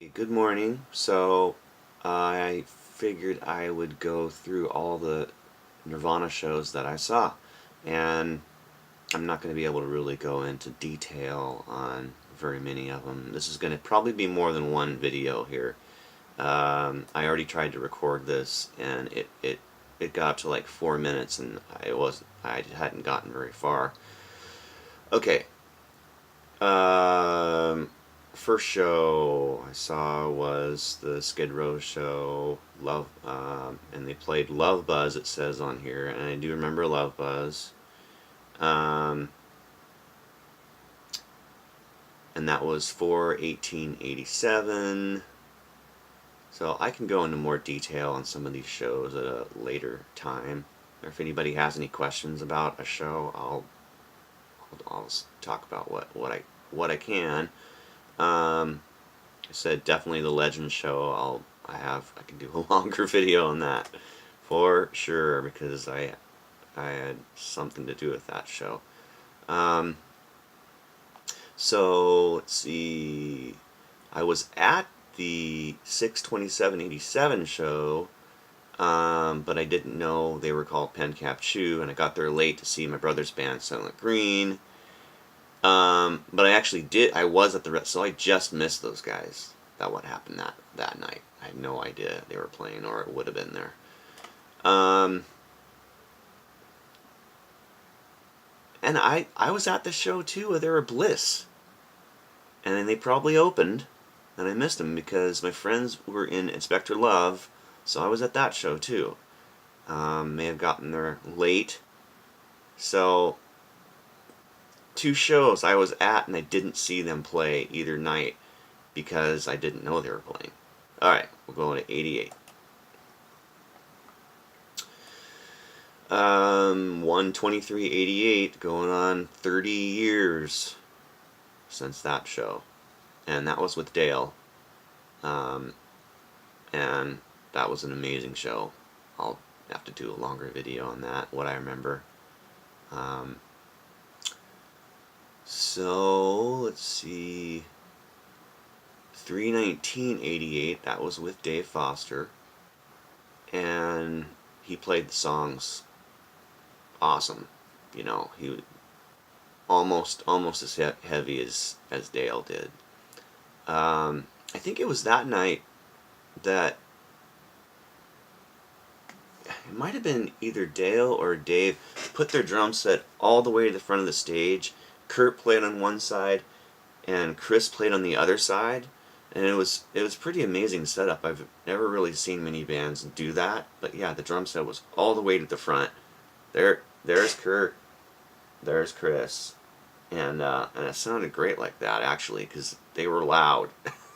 Good morning. I figured I would go through all the Nirvana shows that I saw, and I'm not going to be able to really go into detail on very many of them. This is going to probably be more than one video here. I already tried to record this, and it got up to like 4 minutes, and I hadn't gotten very far. Okay. Um, First show I saw was the Skid Row show, Love, and they played Love Buzz. It says on here, and I do remember Love Buzz, um, and that was for 1887. So I can go into more detail on some of these shows at a later time. Or if anybody has any questions about a show, I'll talk about what I can. I said definitely the Legend show. I can do a longer video on that for sure because I had something to do with that show. Um, so let's see. I was at the 6/27/87 show, but I didn't know they were called Pen Cap Chew, and I got there late to see my brother's band, Silent Green. But I actually did. I was at the so I just missed those guys. That what happened that night. I had no idea they were playing, or it would have been there. Um, and I was at the show too where there were Bliss, and then they probably opened, and I missed them because my friends were in Inspector Love, so I was at that show too. May have gotten there late, so two shows I was at and I didn't see them play either night because I didn't know they were playing. Alright, we're going to 88. 1/23/88, going on 30 years since that show. And that was with Dale. Um, and that was an amazing show. I'll have to do a longer video on that, what I remember. Um, so, let's see. 3/19/88, that was with Dave Foster, and he played the songs awesome. He almost as heavy as Dale did. I think it was that night that it might have been either Dale or Dave put their drum set all the way to the front of the stage. Kurt played on one side, and Chris played on the other side. And it was pretty amazing setup. I've never really seen many bands do that, but yeah, the drum set was all the way to the front. There's Kurt, there's Chris, and it sounded great like that actually because they were loud.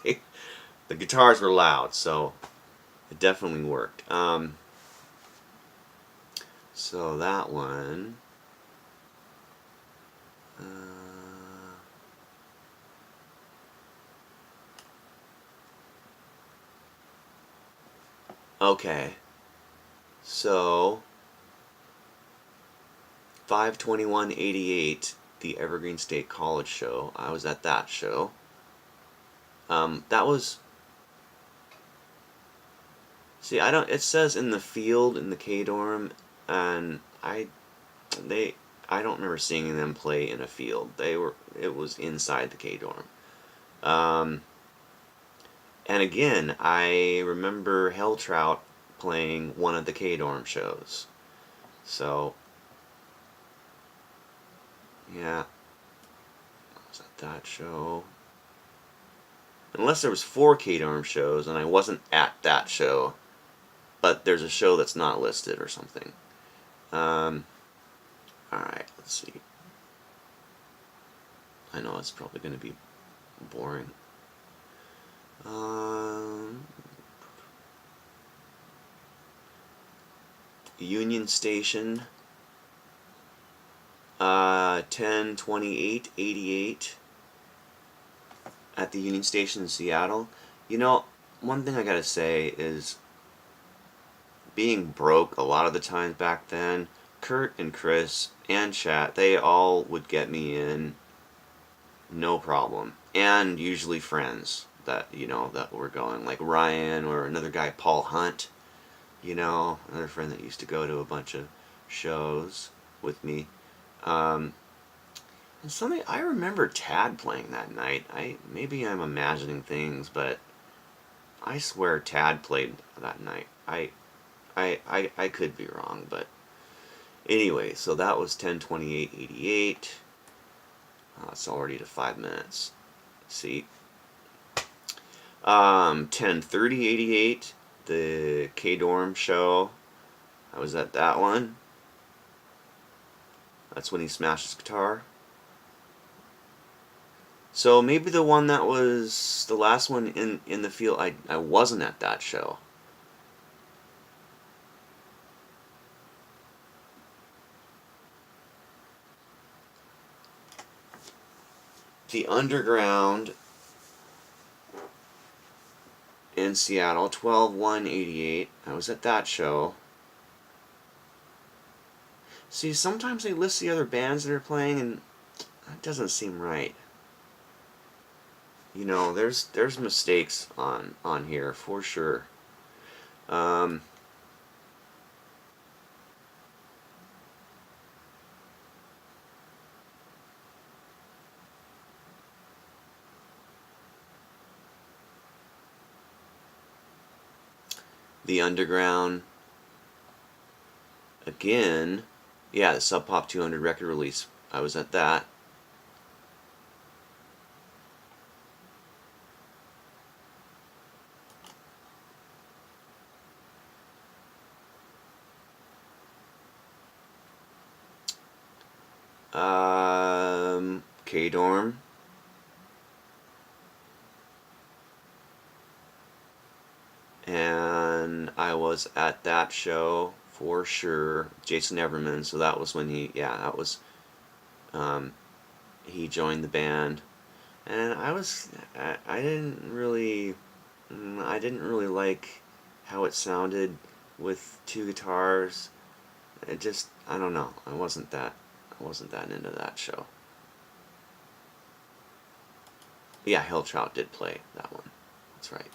The guitars were loud, so it definitely worked. So that one. Uh, Okay, so 5/21/88, the Evergreen State College show. I was at that show. That was. See, I don't. It says in the field in the K dorm, and they. I don't remember seeing them play in a field. It was inside the K dorm. Um, And again, I remember Helltrout playing one of the K-Dorm shows. So, yeah, I was at that show. Unless there was 4 K-Dorm shows and I wasn't at that show, but there's a show that's not listed or something. Alright, let's see. I know it's probably going to be boring. Union Station, 10/28/88 at the Union Station in Seattle. One thing I gotta say is being broke a lot of the times back then, Kurt and Chris and Chat, they all would get me in no problem. And usually friends. that, you know, that were going, like Ryan or another guy, Paul Hunt, you know, another friend that used to go to a bunch of shows with me. Um, and something I remember Tad playing that night. Maybe I'm imagining things, but I swear Tad played that night. I could be wrong, but anyway, so that was 10:28:88. It's already to 5 minutes. See, 10:30:88, the K Dorm show. I was at that one. That's when he smashed his guitar. So maybe the one that was the last one in the field, I wasn't at that show. The Underground in Seattle, 12/1/88. I was at that show. See, sometimes they list the other bands that are playing, and that doesn't seem right. You know, there's mistakes on here for sure. Um, the Underground again. Yeah, the Sub Pop 200 record release. I was at that. K Dorm. And I was at that show for sure. Jason Everman. So that was when um, he joined the band, and I didn't really, I didn't really like how it sounded with two guitars. It just, I don't know. I wasn't that into that show. Yeah, Helltrout did play that one. That's right.